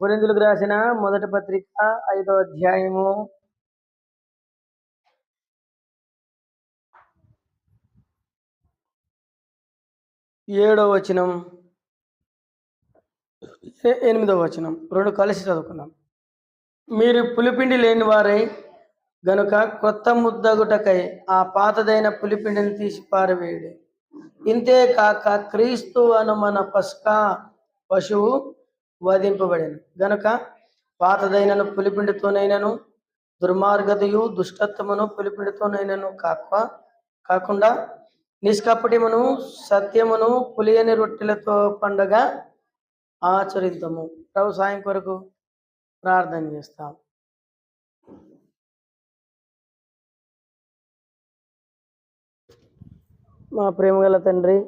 కొరింథీయులకు రాసిన మొదటి పత్రిక 5వ అధ్యాయము 7వ వచనం 8వ వచనం రెండు కలిసి చదువుకుందాం. మీరు పులిపిండి లేని వారై గనుక కొత్త ముద్దగుటకై ఆ పాతదైన పులిపిండిని తీసి పారవేయుడి. ఇంతే కాక క్రీస్తు అను మన పస్కా పశువు వధింపబడిన గనుక పాతదైనను పులిపిండితోనైనను దుర్మార్గతయు దుష్టత్వమును పులిపిండితోనైనను కాకుండా నిష్కపటిమును సత్యమును పులియని రొట్టెలతో పండగ ఆచరిద్దాము. ప్రభు సాయం కొరకు ప్రార్థన చేస్తాం. మా ప్రేమగల తండ్రి,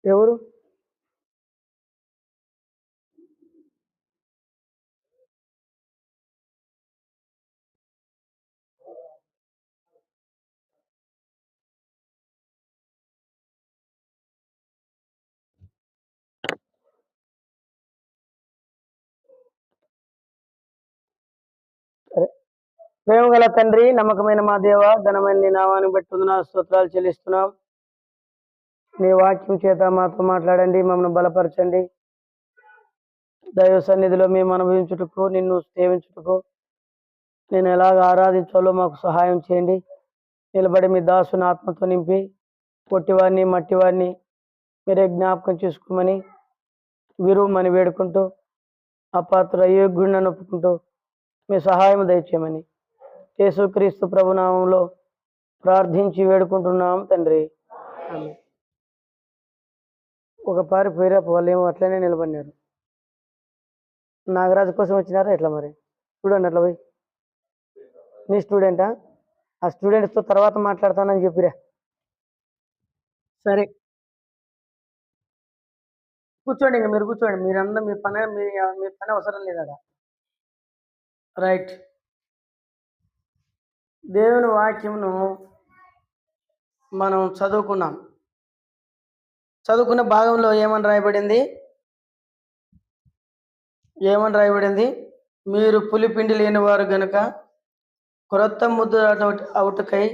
ఎవరు ప్రేమగల తండ్రి, నమ్మకమైన మా దేవ, ఘనమైన నీ నామాన్ని బట్టి నా స్తోత్రాలు చెల్లిస్తున్నాం. నీ వాక్యం చేత మాతో మాట్లాడండి, మమ్మల్ని బలపరచండి. దైవ సన్నిధిలో మేము అనుభవించుటకు, నిన్ను సేవించుటకు, నేను ఎలాగ ఆరాధించాలో మాకు సహాయం చేయండి. నిలబడి మీ దాసుని ఆత్మతో నింపి పొట్టివాడిని మట్టివాడిని మీరే జ్ఞాపకం చేసుకోమని విరువమని వేడుకుంటూ అపాత్ర అయోగ్యుడిని నొప్పుకుంటూ మీ సహాయం దయచేయమని యేసుక్రీస్తు ప్రభునామంలో ప్రార్థించి వేడుకుంటున్నాం తండ్రి. ఒక పారిపోయారు, వాళ్ళు ఏమో అట్లనే నిలబడినారు. నాగరాజు కోసం వచ్చినారా ఎట్లా? మరి చూడండి అట్లా పోయి. నీ స్టూడెంటా? ఆ స్టూడెంట్స్తో తర్వాత మాట్లాడతానని చెప్పిరా. సరే కూర్చోండి, ఇంకా మీరు కూర్చోండి. మీరందరూ మీ పని అవసరం లేదా? రైట్. దేవుని వాక్యమును మనం చదువుకున్న భాగంలో ఏమని రాయబడింది? మీరు పులిపిండి లేని వారు గనుక క్రొత్త ముద్ద అవుటకై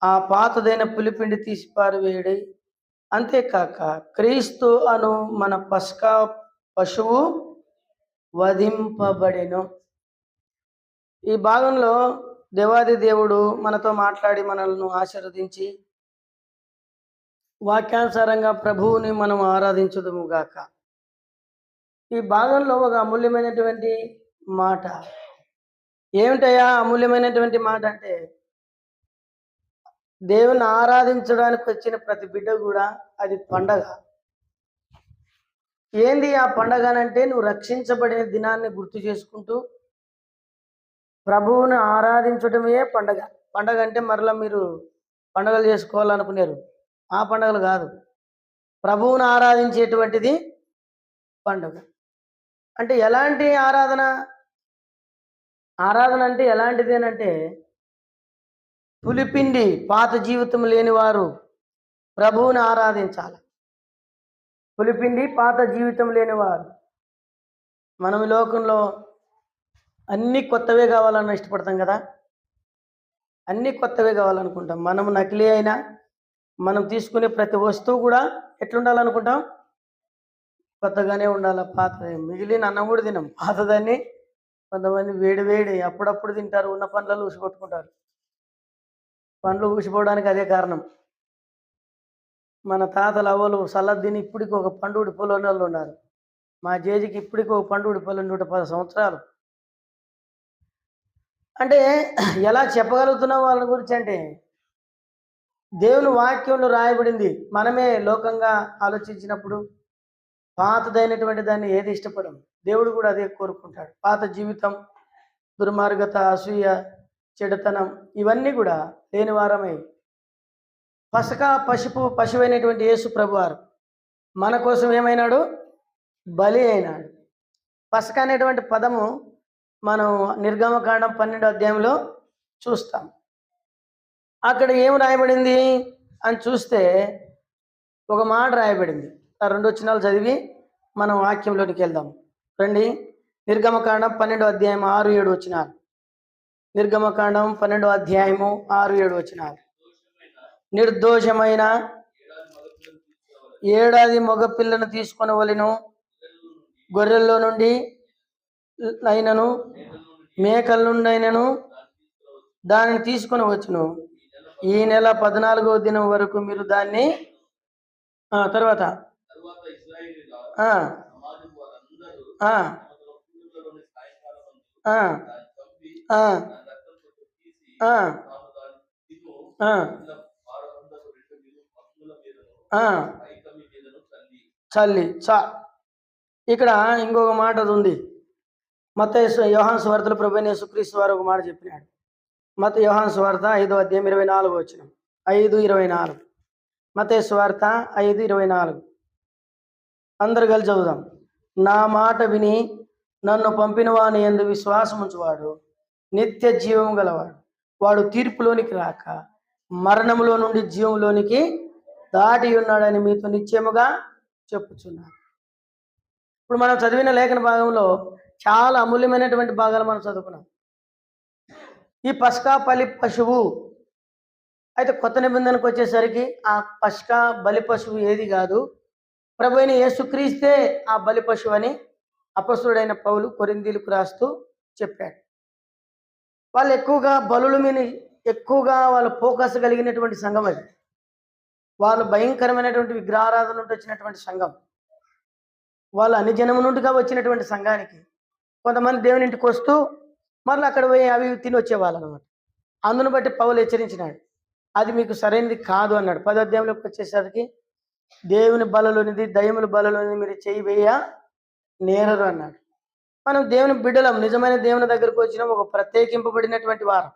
ఆ పాతదైన పులిపిండి తీసి పారవేయుడి. అంతేకాక క్రీస్తు అను మన పస్కా పశువు వధింపబడెను. ఈ భాగంలో దేవాది దేవుడు మనతో మాట్లాడి మనల్ని ఆశీర్వదించి వాక్యానుసారంగా ప్రభువుని మనం ఆరాధించుదుము గాక. ఈ భాగంలో ఒక అమూల్యమైనటువంటి మాట ఏమిటయ్యా? అమూల్యమైనటువంటి మాట అంటే, దేవుని ఆరాధించడానికి వచ్చిన ప్రతి బిడ్డ కూడా అది పండగ. ఏంది ఆ పండగ అంటే, నువ్వు రక్షించబడిన దినాన్ని గుర్తు చేసుకుంటూ ప్రభువుని ఆరాధించడమే పండగ. పండగ అంటే మరలా మీరు పండగలు చేసుకోవాలనుకున్నారు, ఆ పండగలు కాదు. ప్రభువుని ఆరాధించేటువంటిది పండుగ. అంటే ఎలాంటి ఆరాధన అంటే ఎలాంటిది అంటే, పులిపిండి పాత జీవితం లేని వారు ప్రభువుని ఆరాధించాలి. పులిపిండి పాత జీవితం లేనివారు. మనం ఈ లోకంలో అన్నీ కొత్తవే కావాలని ఇష్టపడతాం కదా. అన్నీ కొత్తవే కావాలనుకుంటాం. మనం నకిలీ అయినా మనం తీసుకునే ప్రతి వస్తువు కూడా ఎట్లుండాలనుకుంటాం? కొత్తగానే ఉండాలి. పాత మిగిలిన అన్నం కూడా తినం, పాతదాన్ని కొంతమంది వేడి అప్పుడప్పుడు తింటారు. ఉన్న పండ్లలో ఊసికొట్టుకుంటారు. పండ్లు ఊసిపోవడానికి అదే కారణం. మన తాతల అవ్వలు సల్లది తిని ఇప్పటికి ఒక పండు ఊడిపోలేని వాళ్ళు ఉన్నారు. మా జేజికి ఇప్పటికి ఒక పండు ఊడిపోలేని 110 సంవత్సరాలు. అంటే ఎలా చెప్పగలుగుతున్నాం వాళ్ళ గురించి అంటే, దేవుని వాక్యంలో రాయబడింది. మనమే లోకంగా ఆలోచించినప్పుడు పాతదైనటువంటి దాన్ని ఏది ఇష్టపడం, దేవుడు కూడా అదే కోరుకుంటాడు. పాత జీవితం, దుర్మార్గత, అసూయ, చెడుతనం ఇవన్నీ కూడా లేని వారమై పసకా పశువైనటువంటి యేసు ప్రభువారు మన కోసం ఏమైనాడు? బలి అయినాడు. పసక అనేటువంటి పదము మనం నిర్గమకాండం 12వ అధ్యాయంలో చూస్తాం. అక్కడ ఏం రాయబడింది అని చూస్తే ఒక మాట రాయబడింది. ఆ 2 వచనాలు చదివి మనం వాక్యంలోనికి వెళ్దాం రండి. నిర్గమకాండం 12వ అధ్యాయం 6-7 వచనాలు. నిర్గమకాండం 12వ అధ్యాయము 6-7 వచనాలు. నిర్దోషమైన 7 మగ పిల్లను తీసుకొనవలెను, గొర్రెల్లో నుండి అయినను మేకల నుండి అయినను దానిని తీసుకొని వచ్చును. ఈ నెల 14వ దినం వరకు మీరు దాన్ని తర్వాత చల్లి ఇక్కడ ఇంకొక మాట ఉంది. మత్తయి యోహాను సువార్తలో ప్రభువైన యేసుక్రీస్తు వారు ఒక మాట చెప్పినాడు. మత్తయి యోహాను సువార్త 5వ అధ్యాయం 24వ వచనం. 5:24. మత్తయి సువార్త 5:24. అందరు కలిసి చదువుదాం. నా మాట విని నన్ను పంపిన వాని యందు విశ్వాసం ఉంచువాడు నిత్య జీవం గలవాడు. వాడు తీర్పులోనికి రాక మరణములో నుండి జీవంలోనికి దాటి ఉన్నాడని మీతో నిశ్చయముగా చెప్పుచున్నాను. ఇప్పుడు మనం చదివిన లేఖన భాగంలో చాలా అమూల్యమైనటువంటి భాగాలు మనం చదువుకున్నాం. ఈ పస్కా బలి పశువు అయితే కొత్త నిబంధనకు వచ్చేసరికి ఆ పస్కా బలి పశువు ఏది కాదు, ప్రభువైన యేసుక్రీస్తే ఆ బలి పశువు అని అపొస్తలుడైన పౌలు కొరింథీయులకు రాస్తూ చెప్పాడు. వాళ్ళు ఎక్కువగా బలుల మీద ఎక్కువగా వాళ్ళ ఫోకస్ కలిగినటువంటి సంఘం అది. వాళ్ళు భయంకరమైనటువంటి విగ్రహారాధన నుండి వచ్చినటువంటి సంఘం. వాళ్ళు అన్ని జనము నుండిగా వచ్చినటువంటి సంఘానికి కొంతమంది దేవుని ఇంటికి వస్తూ మళ్ళీ అక్కడ పోయి అవి తిని వచ్చేవాళ్ళు అనమాట. అందును బట్టి పౌలు హెచ్చరించినాడు, అది మీకు సరైనది కాదు అన్నాడు. 10వ అధ్యాయంలోకి వచ్చేసరికి దేవుని బలలోనిది దయ్యముల బలలోనిది మీరు చేయి వేయ నేరరు అన్నాడు. మనం దేవుని బిడ్డలం, నిజమైన దేవుని దగ్గరకు వచ్చినాం, ఒక ప్రత్యేకింపబడినటువంటి వారం.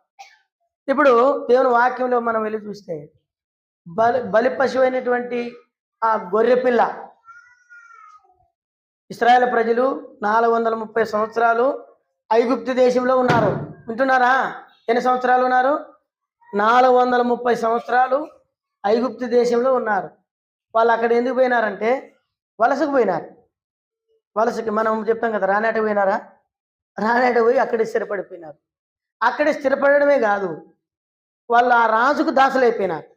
ఇప్పుడు దేవుని వాక్యంలో మనం వెళ్ళి చూస్తే బలి పశువు అయినటువంటి ఆ గొర్రె పిల్ల ఇశ్రాయేలు ప్రజలు 430 సంవత్సరాలు ఐగుప్తు దేశంలో ఉన్నారు. వింటున్నారా? ఎన్ని సంవత్సరాలు ఉన్నారు? 430 సంవత్సరాలు ఐగుప్తు దేశంలో ఉన్నారు. వాళ్ళు అక్కడ ఎందుకు పోయినారంటే వలసకు పోయినారు. వలసకి మనం చెప్తాం కదా, రానేట పోయినారా? రానేట పోయి అక్కడే స్థిరపడిపోయినారు. అక్కడే స్థిరపడమే కాదు, వాళ్ళు ఆ రాజుకు దాసులైపోయినారు.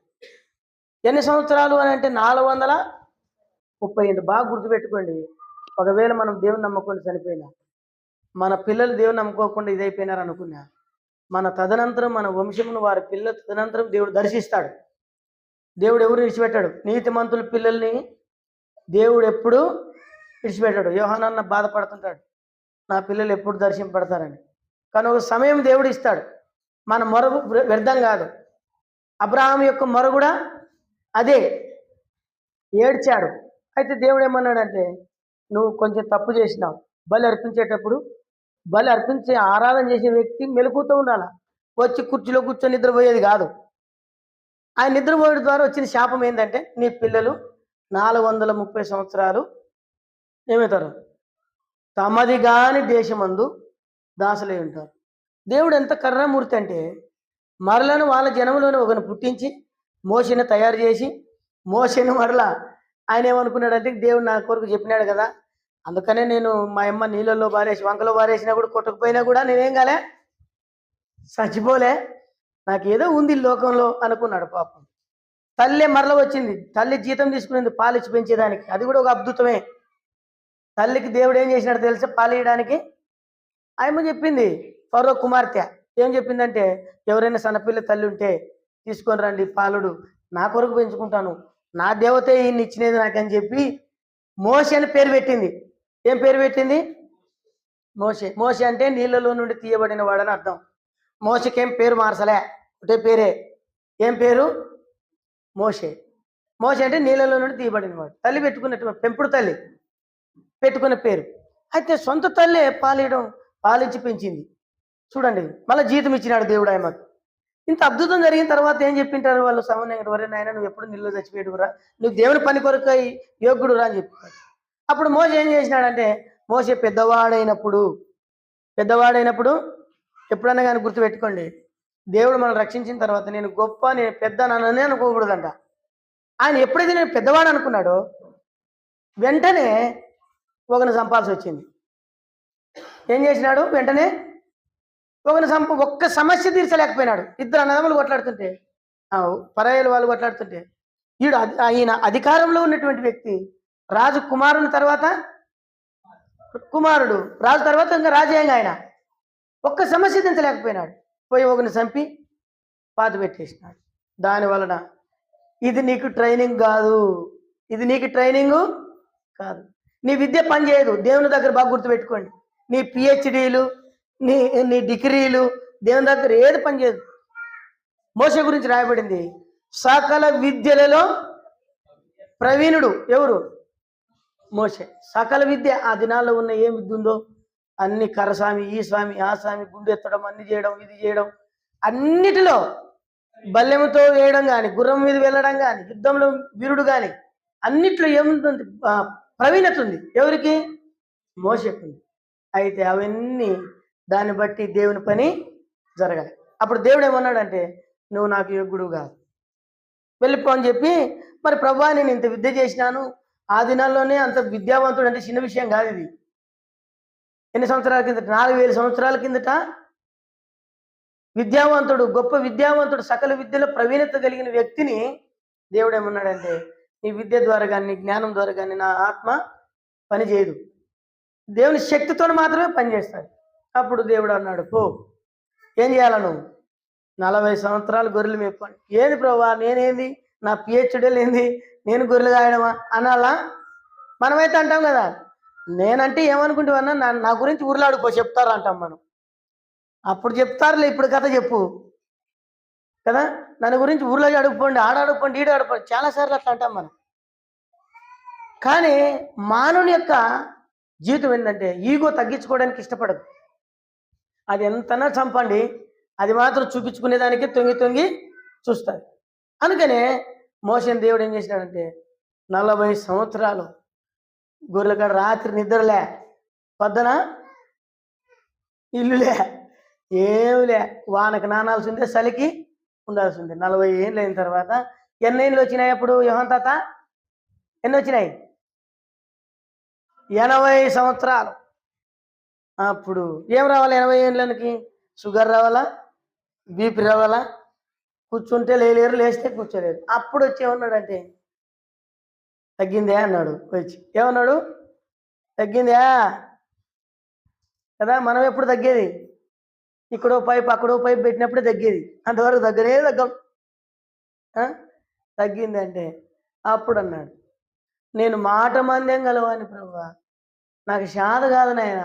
ఎన్ని సంవత్సరాలు అని అంటే 430. బాగా గుర్తుపెట్టుకోండి. ఒకవేళ మనం దేవుని నమ్మకుండా చనిపోయినా, మన పిల్లలు దేవుని నమ్ముకోకుండా ఇదైపోయినారు అనుకున్నా, మన తదనంతరం మన వంశమును వారి పిల్లల తదనంతరం దేవుడు దర్శిస్తాడు. దేవుడు ఎవరు విడిచిపెట్టాడు? నీతిమంతుల పిల్లల్ని దేవుడు ఎప్పుడు విడిచిపెట్టాడు. యోహానన్న బాధపడుతుంటాడు, నా పిల్లలు ఎప్పుడు దర్శింపడతారని. కానీ ఒక సమయం దేవుడు ఇస్తాడు. మన మొర వ్యర్థం కాదు. అబ్రహాం యొక్క మొర కూడా అదే, ఏడ్చాడు. అయితే దేవుడు ఏమన్నాడంటే, నువ్వు కొంచెం తప్పు చేసినావు. బలి అర్పించేటప్పుడు బలి అర్పించే ఆరాధన చేసే వ్యక్తి మెలకుతూ ఉండాలి. వచ్చి కుర్చీలో కూర్చొని నిద్రపోయేది కాదు. ఆయన నిద్రపోయడం ద్వారా వచ్చిన శాపం ఏంటంటే, నీ పిల్లలు 430 సంవత్సరాలు ఏమవుతారు? తమది కాని దేశమందు దాసులై ఉంటారు. దేవుడు ఎంత కరుణామూర్తి అంటే, మరలను వాళ్ళ జనంలోనే ఒకరిని పుట్టించి మోషేని తయారు చేసి, మోషేని మరలా ఆయన ఏమనుకున్నాడంటే, దేవుడు నా కొరకు చెప్పినాడు కదా, అందుకనే నేను మా అమ్మ నీళ్ళల్లో బారేసి వంకలో బారేసినా కూడా కొట్టకపోయినా కూడా నేనేం కాలే, చచ్చిపోలే, నాకు ఏదో ఉంది లోకంలో అనుకున్నాడు. పాపం తల్లి మరల వచ్చింది. తల్లి జీతం తీసుకునేది పాలిచ్చి పెంచేదానికి. అది కూడా ఒక అద్భుతమే. తల్లికి దేవుడు ఏం చేసినాడు తెలుసా? పాలియడానికి ఆయమ్మ చెప్పింది. ఫరో కుమార్తె ఏం చెప్పిందంటే, ఎవరైనా సన్నపిల్ల తల్లి ఉంటే తీసుకొని రండి, పాలుడు నా కొరకు పెంచుకుంటాను, నా దేవతే ఈయన్ని ఇచ్చినది నాకని చెప్పి మోషే అని పేరు పెట్టింది. ఏం పేరు పెట్టింది? మోషే. మోషే అంటే నీళ్ళలో నుండి తీయబడిన వాడని అర్థం. మోషకేం పేరు మార్చలే, ఒకటే పేరే. ఏం పేరు? మోషే. మోషే అంటే నీళ్ళలో నుండి తీయబడిన వాడు. తల్లి పెట్టుకున్నట్టు, పెంపుడు తల్లి పెట్టుకున్న పేరు. అయితే సొంత తల్లే పాలించి పెంచింది. చూడండి, మళ్ళీ జీతం ఇచ్చినాడు దేవుడు ఆయనకు. ఇంత అద్భుతం జరిగిన తర్వాత ఏం చెప్పింటారు వాళ్ళు? సమన్వయం, వరే నాయన నువ్వు ఎప్పుడు నీళ్ళు చచ్చిపోయేడురా, నువ్వు దేవుని పని కొరకు యోగ్యుడు రా అని చెప్పారు. అప్పుడు మోషే ఏం చేసినాడంటే, మోషే పెద్దవాడైనప్పుడు ఎప్పుడన్నా కానీ గుర్తుపెట్టుకోండి, దేవుడు మనం రక్షించిన తర్వాత నేను గొప్ప, నేను పెద్ద నన్ననే అనుకోకూడదంట. ఆయన ఎప్పుడైతే నేను పెద్దవాడు అనుకున్నాడో వెంటనే ఒకరిని చంపాల్సి వచ్చింది. ఏం చేసినాడు? వెంటనే ఒకరిని ఒక్క సమస్య తీర్చలేకపోయినాడు. ఇద్దరు అన్నదమ్ములు కొట్లాడుతుంటే, పరాయేలు వాళ్ళు కొట్లాడుతుంటే, ఆయన అధికారంలో ఉన్నటువంటి వ్యక్తి, రాజు కుమారుని తర్వాత కుమారుడు, రాజు తర్వాత ఇంకా రాజేయంగా ఆయన ఒక్క సమస్య తీర్చలేకపోయినాడు. పోయి ఒకరిని చంపి పాతి పెట్టేసినాడు. దాని వలన ఇది నీకు ట్రైనింగ్ కాదు, ఇది నీకు ట్రైనింగు కాదు. నీ విద్య పనిచేయదు. దేవుని దగ్గర బాగా గుర్తుపెట్టుకోండి. నీ పిహెచ్డీలు, నీ నీ డిగ్రీలు దేవుని దగ్గర ఏది పనిచేయదు. మోషే గురించి రాయబడింది, సకల విద్యలలో ప్రవీణుడు ఎవరు? మోషే. సకల విద్య, ఆ దినాల్లో ఉన్న ఏం విద్య ఉందో అన్ని కర్రస్వామి, ఈ స్వామి, ఆ స్వామి, గుండు ఎత్తడం, అన్ని చేయడం, ఇది చేయడం, అన్నిటిలో బల్లెముతో వేయడం కానీ, గుర్రం మీద వెళ్ళడం కానీ, యుద్ధంలో వీరుడు కానీ, అన్నిట్లో ఏముంటుంది? ప్రవీణత ఉంది. ఎవరికి? మోషేకుంది. అయితే అవన్నీ దాన్ని బట్టి దేవుని పని జరగాలి. అప్పుడు దేవుడు ఏమన్నాడంటే, నువ్వు నాకు యోగ్యుడు కాదు, వెళ్ళిపో అని చెప్పి, మరి ప్రభువా నేను ఇంత విద్య చేసినాను, ఆ దినాల్లోనే అంత విద్యావంతుడు అంటే చిన్న విషయం కాదు ఇది. ఎన్ని సంవత్సరాల కిందట? 4000 సంవత్సరాల కిందట విద్యావంతుడు, గొప్ప విద్యావంతుడు, సకల విద్యలో ప్రవీణత కలిగిన వ్యక్తిని దేవుడు ఏమన్నాడంటే, నీ విద్య ద్వారా కానీ, నీ జ్ఞానం ద్వారా కానీ నా ఆత్మ పని చేయదు, దేవుని శక్తితో మాత్రమే పనిచేస్తాడు. అప్పుడు దేవుడు అన్నాడు, పో, ఏం చేయాల నువ్వు? 40 సంవత్సరాలు గొర్రెలు మేపండి. ఏది ప్రభా, నేనేంది, నా పిహెచ్డీ ఏంది, నేను గొర్రెలు కాయడమా అనాలా? మనమైతే అంటాం కదా, నేనంటే ఏమనుకుంటావన్నా, నా గురించి ఊర్లాడుకో చెప్తారా అంటాం మనం. అప్పుడు చెప్తారులే, ఇప్పుడు కథ చెప్పు కదా. నన్ను గురించి ఊర్లో అడుగుపోండి, ఆడుకోండి, ఈడు ఆడుకోండి, చాలాసార్లు అట్లా అంటాం మనం. కానీ మానవుని యొక్క జీవితం ఏంటంటే, ఈగో తగ్గించుకోవడానికి ఇష్టపడదు. అది ఎంతనా చంపండి, అది మాత్రం చూపించుకునేదానికి తొంగి తొంగి చూస్తుంది. అందుకనే మోషేని దేవుడు ఏం చేసినాడంటే, 40 సంవత్సరాలు గొర్రెల కాడ రాత్రి నిద్రలే, పొద్దున ఇల్లులే, ఏమిలే, వానకు నానాల్సిందే, చలికి ఉండాల్సిందే. 40 ఏళ్ళు అయిన తర్వాత ఎన్ని ఏళ్ళు వచ్చినాయి? అప్పుడు యోహాను తాత ఎన్ని వచ్చినాయి? 80 సంవత్సరాలు. అప్పుడు ఏం రావాలి 80 ఏళ్ళకి? షుగర్ రావాలా, బీపీ రావాలా, కూర్చుంటే లేలేరు, లేస్తే కూర్చోలేరు. అప్పుడు వచ్చి ఏమన్నాడంటే, తగ్గిందే అన్నాడు. వచ్చి ఏమన్నాడు? తగ్గిందా కదా. మనం ఎప్పుడు తగ్గేది? ఇక్కడో పైపు అక్కడో పైపు పెట్టినప్పుడే తగ్గేది, అంతవరకు తగ్గం. తగ్గిందంటే అప్పుడు అన్నాడు, నేను మాట మందేం గలవాని ప్రభువా, నాకు శాత కాదు నాయన.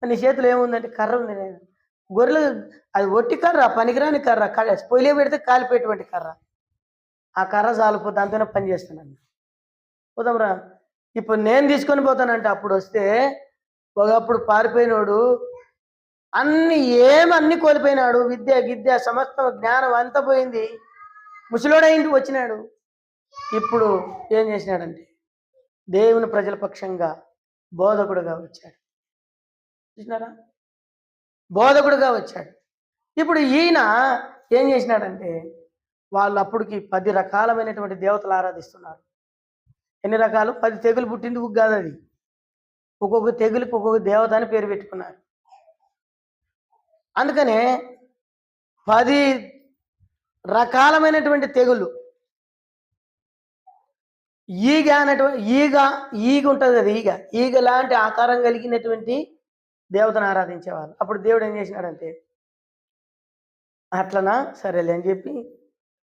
నీ చేతిలో ఏముందంటే కర్ర ఉంది నాయన. గొర్రెలు అది ఒట్టి కర్ర, పనికిరాని కర్ర, పొయ్యిలో పెడితే కాలిపోయేటువంటి కర్ర. ఆ కర్ర చాలిపోతే అంతనే పని చేస్తున్నాను. పోదాంరా, ఇప్పుడు నేను తీసుకొని పోతానంటే అప్పుడు వస్తే, ఒకప్పుడు పారిపోయినోడు అన్ని కోల్పోయినాడు, విద్య గిద్య సమస్తం జ్ఞానం అంతా పోయింది, ముసలోడైంటి వచ్చినాడు. ఇప్పుడు ఏం చేసినాడంటే, దేవుని ప్రజల పక్షంగా బోధకుడుగా వచ్చాడు. చూసినారా? బోధకుడుగా వచ్చాడు. ఇప్పుడు ఈయన ఏం చేసినాడంటే, వాళ్ళు అప్పటికి 10 రకాలమైనటువంటి దేవతలు ఆరాధిస్తున్నారు. ఎన్ని రకాలు? 10 తెగులు పుట్టిందుకు కాదు, అది ఒక్కొక్క తెగులుకి ఒక్కొక్క దేవత అని పేరు పెట్టుకున్నారు. అందుకనే 10 రకాలమైనటువంటి తెగులు. ఈగ అనేటువంటి ఈగ ఉంటుంది కదా, ఈగ లాంటి ఆకారం కలిగినటువంటి దేవతను ఆరాధించేవాళ్ళు. అప్పుడు దేవుడు ఏం చేసినాడంటే, అట్లనా సరేలే అని చెప్పి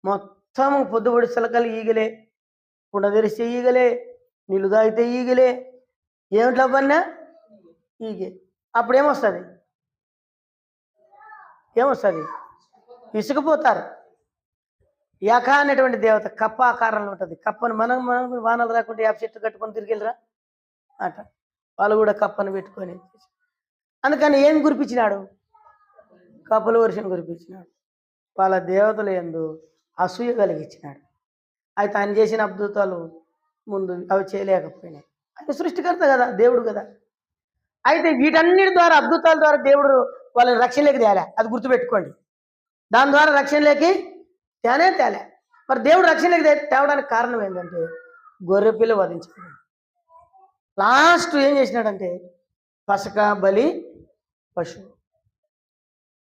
మొత్తం పొద్దుబడి చిలకలు ఈగలే, కుండ తెరిస్తే ఈగలే, నీళ్ళు తాగితే ఈగలే, ఏమిట్లో పన్నా ఈగే. అప్పుడు ఏమొస్తుంది? ఇసుకుపోతారు. యక అనేటువంటి దేవత కప్ప ఆకారంలో ఉంటుంది. కప్పను మనం వానలు రాకుండా యాప చెట్టు కట్టుకొని తిరిగిళ్ళరా అట, వాళ్ళు కూడా కప్పను పెట్టుకొని. అందుకని ఏం కురిపించినాడు? కప్పల వర్షం కురిపించినాడు. వాళ్ళ దేవతలు యందు అసూయ కలిగించినాడు. అయితే ఆయన చేసిన అద్భుతాలు ముందు అవి చేయలేకపోయినాయి. ఆయన సృష్టికర్త కదా, దేవుడు కదా. అయితే వీటన్నిటి ద్వారా, అద్భుతాల ద్వారా దేవుడు వాళ్ళని రక్షణలోకి తేలే, అది గుర్తుపెట్టుకోండి. దాని ద్వారా రక్షణలోకి తేలే. మరి దేవుడు రక్షణలోకి తేవడానికి కారణం ఏంటంటే, గొర్రెపిల్ల వధించబడింది. లాస్ట్ ఏం చేసినాడంటే పసక బలి పశువు.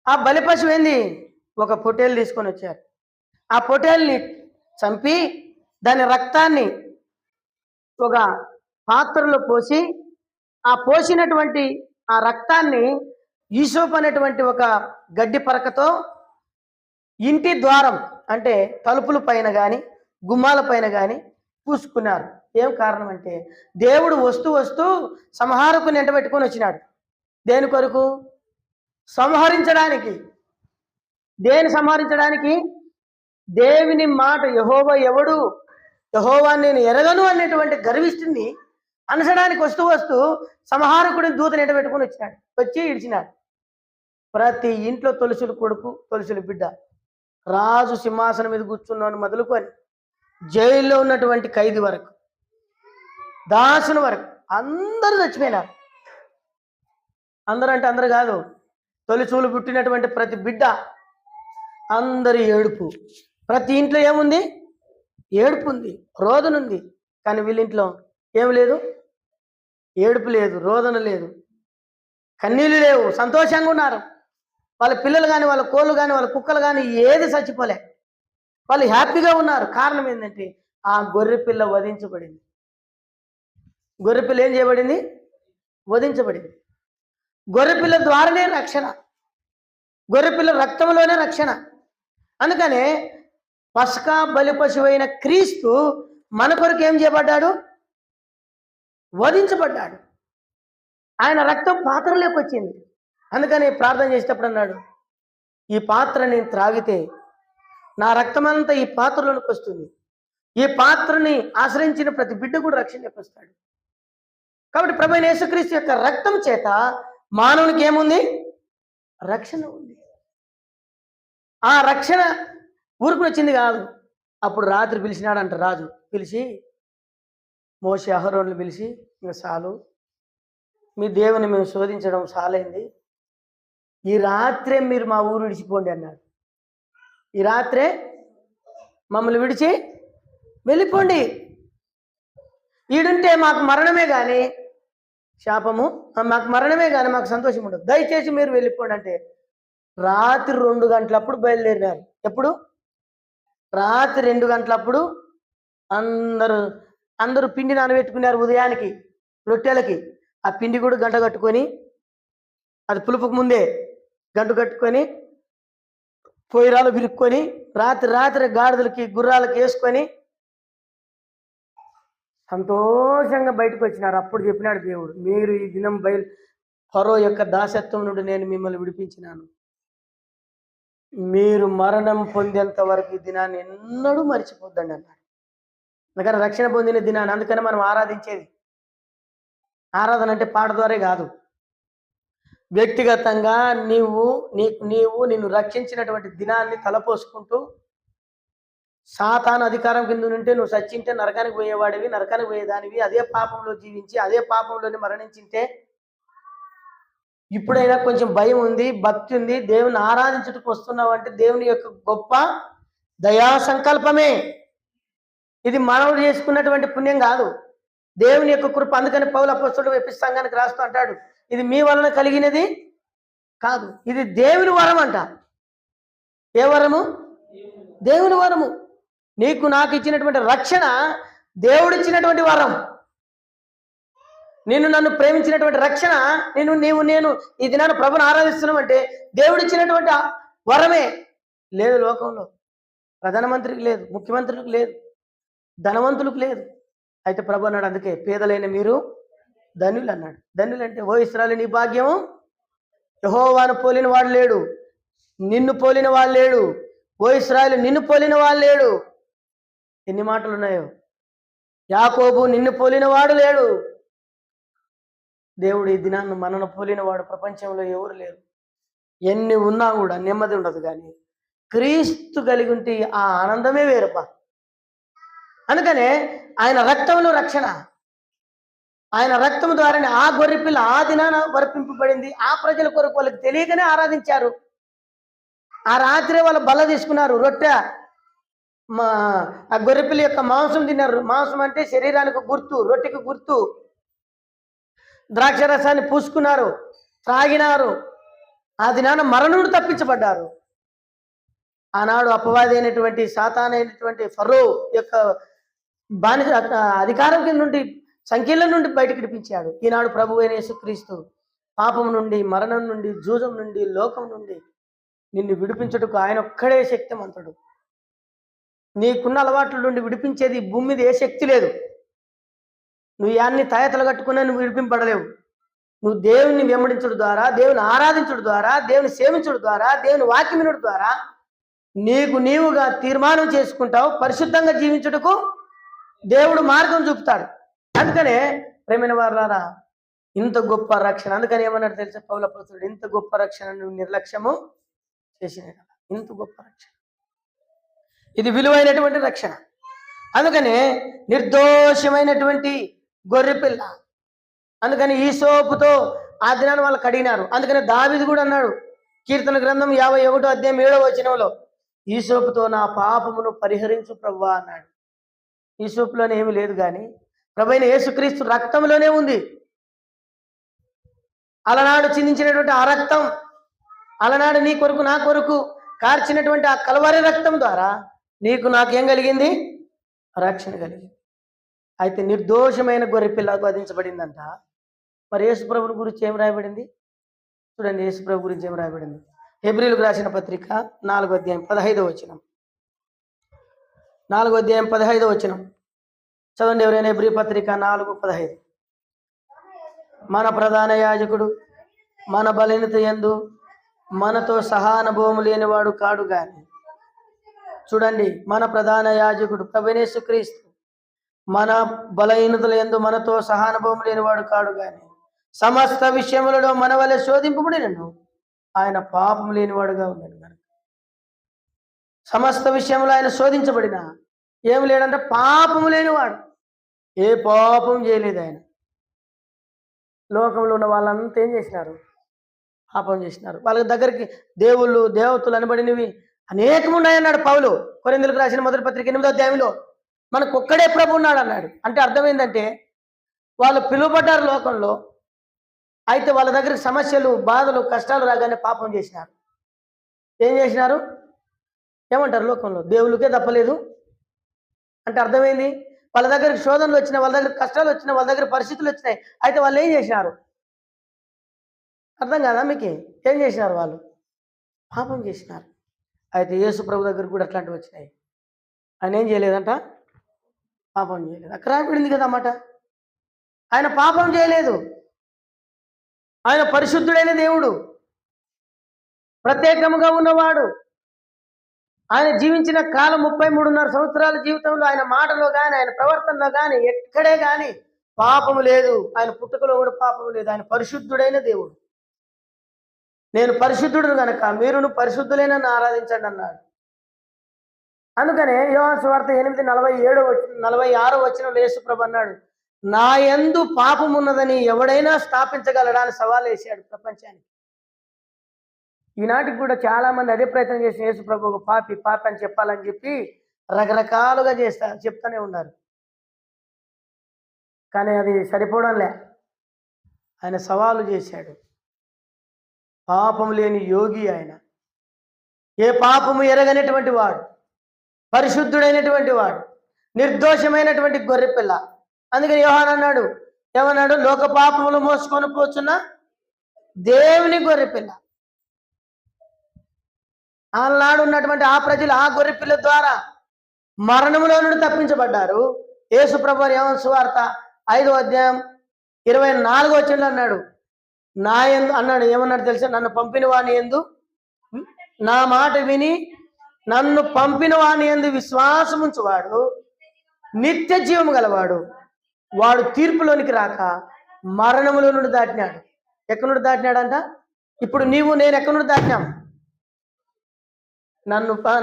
ఆ బలి పశువు ఏంది? ఒక పొట్టేలు తీసుకొని వచ్చారు. ఆ పొట్టేల్ని చంపి దాని రక్తాన్ని ఒక పాత్రలో పోసి, ఆ పోసినటువంటి ఆ రక్తాన్ని ఈసోపు అనేటువంటి ఒక గడ్డి పరకతో ఇంటి ద్వారం అంటే తలుపుల పైన కానీ గుమ్మాల పైన కానీ పూసుకున్నారు. ఏం కారణం అంటే దేవుడు వస్తూ వస్తూ సంహారకుని ఎంట పెట్టుకొని వచ్చినాడు. దేని కొరకు? సంహరించడానికి. దేని సంహరించడానికి? దేవుని మాట యెహోవా ఎవడు, యెహోవా నేను ఎరగను అనేటువంటి గర్విస్తుంది అనసడానికి వస్తూ వస్తూ సంహారకుడిని దూతని ఎంట పెట్టుకొని వచ్చినాడు. వచ్చి ఇడిచినాడు. ప్రతి ఇంట్లో తొలుసులు కొడుకు, తొలుసులు బిడ్డ, రాజు సింహాసనం మీద కూర్చున్నాను మొదలుకొని జైల్లో ఉన్నటువంటి ఖైదీ వరకు, దాసుని వరకు అందరూ చచ్చిపోయినారు. అందరూ అంటే అందరు కాదు, తొలిచూలు పుట్టినటువంటి ప్రతి బిడ్డ, అందరి ఏడుపు. ప్రతి ఇంట్లో ఏముంది? ఏడుపు ఉంది, రోదన ఉంది. కానీ వీళ్ళింట్లో ఏమి లేదు, ఏడుపు లేదు, రోదన లేదు, కన్నీళ్ళు లేవు, సంతోషంగా ఉన్నారు. వాళ్ళ పిల్లలు కానీ, వాళ్ళ కోళ్ళు కానీ, వాళ్ళ కుక్కలు కానీ ఏది చచ్చిపోలే, వాళ్ళు హ్యాపీగా ఉన్నారు. కారణం ఏంటంటే ఆ గొర్రె పిల్ల వధించబడింది. గొర్రెపిల్ల ఏం చేయబడింది? వధించబడింది. గొర్రెపిల్ల ద్వారానే రక్షణ, గొర్రెపిల్ల రక్తంలోనే రక్షణ. అందుకనే పస్కా బలి పశువైన క్రీస్తు మన కొరకు ఏం చేయబడ్డాడు? వధించబడ్డాడు. ఆయన రక్తం పాత్రలోకి వచ్చింది. అందుకని ప్రార్థన చేసేటప్పుడు అన్నాడు, ఈ పాత్ర నేను త్రాగితే నా రక్తమంతా ఈ పాత్రలోనికి వస్తుంది, ఈ పాత్రని ఆశ్రయించిన ప్రతి బిడ్డ కూడా రక్షణలోకి వస్తాడు. కాబట్టి ప్రభువైన యేసుక్రీస్తు యొక్క రక్తం చేత మానవునికి ఏముంది? రక్షణ ఉంది. ఆ రక్షణ ఊరుకుని వచ్చింది కాదు. అప్పుడు రాత్రి పిలిచినాడంట రాజు. పిలిచి మోషే అహరోనులు పిలిచి, ఇంకా చాలు, మీ దేవుని మేము శోధించడం చాలైంది, ఈ రాత్రే మీరు మా ఊరు విడిచిపోండి అన్నాడు. ఈ రాత్రే మమ్మల్ని విడిచి వెళ్ళిపోండి, ఈడుంటే మాకు మరణమే కానీ శాపము, మాకు మరణమే కానీ మాకు సంతోషం ఉండదు, దయచేసి మీరు వెళ్ళిపోండి అంటే రాత్రి 2 గంటలప్పుడు బయలుదేరినారు. ఎప్పుడు? రాత్రి 2 గంటలప్పుడు అందరూ పిండి నానబెట్టుకున్నారు ఉదయానికి రొట్టెలకి. ఆ పిండి కూడా గంట కట్టుకొని, అది పులుపుకు ముందే గంట కట్టుకొని పొయ్యిరాలు విరుక్కొని రాత్రి గాడిదలకి గుర్రాలకి వేసుకొని సంతోషంగా బయటకు వచ్చినారు. అప్పుడు చెప్పినాడు దేవుడు, మీరు ఈ దినం ఫరో యొక్క దాసత్వం నుండి నేను మిమ్మల్ని విడిపించినాను, మీరు మరణం పొందేంత వరకు ఈ దినాన్ని ఎన్నడూ మర్చిపోద్దండి అన్నాడు. అందుకని రక్షణ పొందిన దినాన్ని, అందుకని మనం ఆరాధించేది. ఆరాధన అంటే పాట ద్వారా కాదు, వ్యక్తిగతంగా నిన్ను రక్షించినటువంటి దినాన్ని తలపోసుకుంటూ, సాతాను అధికారం కింద ఉంటే నువ్వు సచ్చింటే నరకానికి పోయేవాడివి, నరకానికి పోయేదానివి, అదే పాపంలో జీవించి అదే పాపంలోనే మరణించింటే ఇప్పుడైనా కొంచెం భయం ఉంది, భక్తి ఉంది, దేవుని ఆరాధించుటకు వస్తున్నావు అంటే దేవుని యొక్క గొప్ప దయా సంకల్పమే. ఇది మానవుడు చేసుకున్నటువంటి పుణ్యం కాదు, దేవుని యొక్క కృప. అందుకని పౌలు అపోస్తలుడు ఎఫెసు సంఘానికి రాస్తూ అంటాడు, ఇది మీ వలన కలిగినది కాదు, ఇది దేవుని వరం అంట. ఏ వరము? దేవుని వరము. నీకు నాకు ఇచ్చినటువంటి రక్షణ దేవుడిచ్చినటువంటి వరం. నన్ను ప్రేమించినటువంటి రక్షణ, నేను ఈ దినాన్ని ప్రభుని ఆరాధిస్తున్నామంటే దేవుడిచ్చినటువంటి వరమే. లేదు లోకంలో, ప్రధానమంత్రికి లేదు, ముఖ్యమంత్రికి లేదు, ధనవంతులకు లేదు. అయితే ప్రభు అన్నాడు, అందుకే పేదలైన మీరు ధనులు అన్నాడు. ధనులు అంటే, ఓ ఇశ్రాయేలు నీ భాగ్యము, యెహోవాను పోలిన వాడు లేడు, నిన్ను పోలిన వాడు లేడు, ఓ ఇశ్రాయేలు నిన్ను పోలిన వాడు లేడు. ఎన్ని మాటలు ఉన్నాయో. యాకోబు నిన్ను పోలిన వాడు లేడు. దేవుడు ఈ దినాన్ని మనను పోలిన వాడు ప్రపంచంలో ఎవరు లేరు. ఎన్ని ఉన్నా కూడా నెమ్మది ఉండదు, కానీ క్రీస్తు కలిగి ఉంటే ఆ ఆనందమే వేరప్ప. అందుకనే ఆయన రక్తంలో రక్షణ, ఆయన రక్తం ద్వారానే ఆ గొర్రెపిల్ల ఆ దినాన వర్పింపబడింది. ఆ ప్రజల కొరకు వాళ్ళకి తెలియకనే ఆరాధించారు. ఆ రాత్రే వాళ్ళు బల్ల తీసుకున్నారు, రొట్టె, ఆ గొర్రెపిల్ల యొక్క మాంసం తిన్నారు. మాంసం అంటే శరీరానికి గుర్తు, రొట్టెకి గుర్తు. ద్రాక్ష రసాన్ని పూసుకున్నారు, త్రాగినారు. ఆ దినాన మరణం నుండి తప్పించబడ్డారు. ఆనాడు అపవాది అయినటువంటి సాతాన్ అయినటువంటి ఫరో యొక్క బానిస అధికారం కింద నుండి, సంఖ్యల నుండి బయటకు విడిపించాడు. ఈనాడు ప్రభు అయిన యేసుక్రీస్తు పాపం నుండి, మరణం నుండి, జూజం నుండి, లోకం నుండి నిన్ను విడిపించుటకు ఆయన ఒక్కడే శక్తిమంతుడు. నీకున్న అలవాట్ల నుండి విడిపించేది భూమి మీద ఏ శక్తి లేదు. నువ్వు యాన్ని తాయతలు కట్టుకున్నా నువ్వు విడిపింపడలేవు. నువ్వు దేవుని వెంబడించడం ద్వారా, దేవుని ఆరాధించడం ద్వారా, దేవుని సేవించడం ద్వారా, దేవుని వాక్యం వినడం ద్వారా నీకు నీవుగా తీర్మానం చేసుకుంటావు. పరిశుద్ధంగా జీవించుటకు దేవుడు మార్గం చూపుతాడు. అందుకనే ప్రేమైన వారులారా, ఇంత గొప్ప రక్షణ, అందుకని ఏమన్నాడు తెలుసా పౌలు అపోస్తలుడు, ఇంత గొప్ప రక్షణ నువ్వు నిర్లక్ష్యము చేసిన కదా. ఇంత గొప్ప రక్షణ, ఇది విలువైనటువంటి రక్షణ. అందుకనే నిర్దోషమైనటువంటి గొర్రెపిల్ల. అందుకని ఈ సోపుతో ఆ దినాన్ని వాళ్ళు కడిగినారు. అందుకని దావీదు కూడా అన్నాడు కీర్తన గ్రంథం 51వ అధ్యాయం 7వ వచనంలో, ఈ సోపుతో నా పాపమును పరిహరించు ప్రభువా అన్నాడు. ఈ సోపులోనే ఏమీ లేదు, కానీ ప్రభు అయిన యేసుక్రీస్తు రక్తంలోనే ఉంది. అలనాడు చిందించినటువంటి ఆ రక్తం, అలనాడు నీ కొరకు నా కొరకు కార్చినటువంటి ఆ కలవరి రక్తం ద్వారా నీకు నాకేం కలిగింది? రక్షణ కలిగింది. అయితే నిర్దోషమైన గొర్రెపిల్ల వధించబడిందంట. మరి యేసుప్రభుని గురించి ఏం రాయబడింది చూడండి. యేసుప్రభు గురించి ఏం రాయబడింది? హెబ్రీయులకు రాసిన పత్రిక 4వ అధ్యాయం 15వ వచనం. 4వ అధ్యాయం 15వ వచనం చదవండి ఎవరైనా. హెబ్రీ పత్రిక 4:15. మన ప్రధాన యాజకుడు మన బలహీనత యందు మనతో సహానుభవము లేనివాడు కాడు గాని. చూడండి, మన ప్రధాన యాజకుడు ప్రభువైన యేసుక్రీస్తు మన బలహీనతల యందు మనతో సహానుభవం లేనివాడు కాడు గాని సమస్త విషయములలో మన వలె శోధింపబడినను ఆయన పాపం లేనివాడుగా ఉన్నాడు. కనుక సమస్త విషయంలో ఆయన శోధించబడిన ఏమి లేడంటే పాపము లేనివాడు. ఏ పాపం చేయలేదు ఆయన. లోకంలో ఉన్న వాళ్ళంతా ఏం చేసినారు? పాపం చేసినారు. వాళ్ళ దగ్గరికి దేవుళ్ళు దేవతలు అనబడినవి అనేకం ఉన్నాయన్నాడు పౌలు కొరింథీయులకు రాసిన మొదటి పత్రిక 8వ అధ్యాయంలో. మనకు ఒక్కడే ప్రభు ఉన్నాడు అన్నాడు. అంటే అర్థం ఏంటంటే వాళ్ళు పిలువబడ్డారు లోకంలో, అయితే వాళ్ళ దగ్గరికి సమస్యలు, బాధలు, కష్టాలు రాగానే పాపం చేసినారు. ఏం చేసినారు? ఏమంటారు లోకంలో? దేవుళ్ళకే తప్పలేదు అంటే అర్థమైంది. వాళ్ళ దగ్గరికి శోధనలు వచ్చినాయి, వాళ్ళ దగ్గర కష్టాలు వచ్చినాయి, వాళ్ళ దగ్గర పరిస్థితులు వచ్చినాయి. అయితే వాళ్ళు ఏం చేసినారు? అర్థం కాదా మీకు? ఏం చేసినారు? వాళ్ళు పాపం చేసినారు. అయితే యేసు ప్రభు దగ్గర కూడా అట్లాంటివి వచ్చినాయి. ఆయన ఏం చేయలేదంట? పాపం చేయలేదు. అక్కడ రాబడింది కదా అన్నమాట. ఆయన పాపం చేయలేదు. ఆయన పరిశుద్ధుడైన దేవుడు, ప్రత్యేకముగా ఉన్నవాడు. ఆయన జీవించిన కాలం 33.5 సంవత్సరాల జీవితంలో ఆయన మాటలో కానీ, ఆయన ప్రవర్తనలో కానీ ఎక్కడే కానీ పాపము లేదు. ఆయన పుట్టుకలో కూడా పాపము లేదు. ఆయన పరిశుద్ధుడైన దేవుడు. నేను పరిశుద్ధుడు కనుక మీరును పరిశుద్ధులైనని ఆరాధించండి అన్నాడు. అందుకనే యోహాను సువార్త 8:46 వచనంలో యేసు ప్రభు అన్నాడు, నా యందు పాపం ఉన్నదని ఎవడైనా స్థాపించగలడా అని సవాల్ వేశాడు ప్రపంచానికి. ఈనాటికి కూడా చాలా మంది అదే ప్రయత్నం చేసిన యేసు ప్రభు ఒక పాపి అని చెప్పాలని చెప్పి రకరకాలుగా చెప్తానే ఉన్నారు. కానీ అది సరిపోవడంలే. ఆయన సవాలు చేశాడు. పాపం లేని యోగి ఆయన, ఏ పాపము ఎరగనటువంటి వాడు, పరిశుద్ధుడైనటువంటి వాడు, నిర్దోషమైనటువంటి గొర్రెపిల్ల. అందుకని యోహాను అన్నాడు, ఏమన్నాడు? లోక పాపములు మోసుకొని పోచున్న దేవుని గొర్రెపిల్ల. ఆనాడు ఉన్నటువంటి ఆ ప్రజలు ఆ గొర్రెపిల్ల ద్వారా మరణములో నుండి తప్పించబడ్డారు. యేసు ప్రభువు యోహాను సువార్త 5వ అధ్యాయం 24వ వచనంలో అన్నాడు, నా యందు అన్నాడు. ఏమన్నాడు తెలుసా? నన్ను పంపిన వాని యందు, నా మాట విని నన్ను పంపిన వాని యందు విశ్వాసముంచువాడు నిత్య జీవము గలవాడు. వాడు తీర్పులోనికి రాక మరణములో నుండి దాటినాడు. ఎక్కడి నుండి దాటినాడంట? ఇప్పుడు నీవు నేను ఎక్కడి నుండి దాటినాం?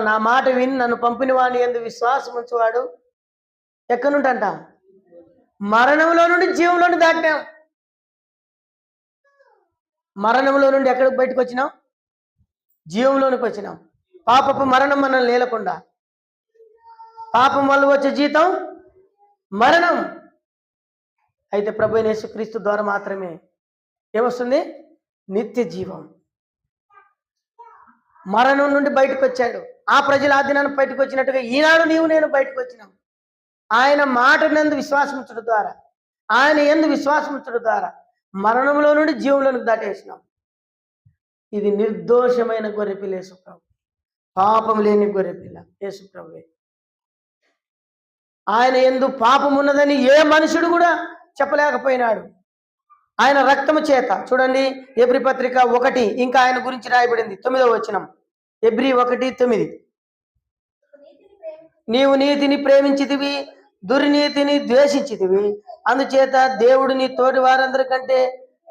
నా మాట విని నన్ను పంపిన వాని యందు విశ్వాసముంచువాడు ఎక్కడి నుండి అంట? మరణంలో నుండి జీవంలోని దాటినాం. మరణంలో నుండి ఎక్కడికి బయటకు వచ్చినాం? జీవంలోనికి వచ్చినాం. పాపపు మరణం మనల్ని లేలకుండా, పాపం వల్ల వచ్చే జీతం మరణం. అయితే ప్రభు అయిన యేసుక్రీస్తు ద్వారా మాత్రమే ఏమొస్తుంది? నిత్య జీవం. మరణం నుండి బయటకు వచ్చాడు. ఆ ప్రజలు ఆ దినాన్ని బయటకు వచ్చినట్టుగా ఈనాడు నీవు నేను బయటకు వచ్చినాం. ఆయన మాట నందు విశ్వాసముంచడం ద్వారా, ఆయన యందు విశ్వాసముంచడం ద్వారా మరణంలో నుండి జీవంలోనికి దాటేసినాం. ఇది నిర్దోషమైన గొర్రెపిల్ల యేసుప్రభు, పాపం లేని గొర్రెపిల్ల యేసుప్రభువే. ఆయన యందు పాపం ఉన్నదని ఏ మనుషుడు కూడా చెప్పలేకపోయినాడు. ఆయన రక్తము చేత. చూడండి, ఎబ్రీ పత్రిక 1 ఇంకా ఆయన గురించి రాయబడింది 9వ వచనం. ఎబ్రీ 1:9. నీవు నీతిని ప్రేమించితివి, దుర్నీతిని ద్వేషించితివి, అందుచేత దేవుడు నీ తోటి వారందరికంటే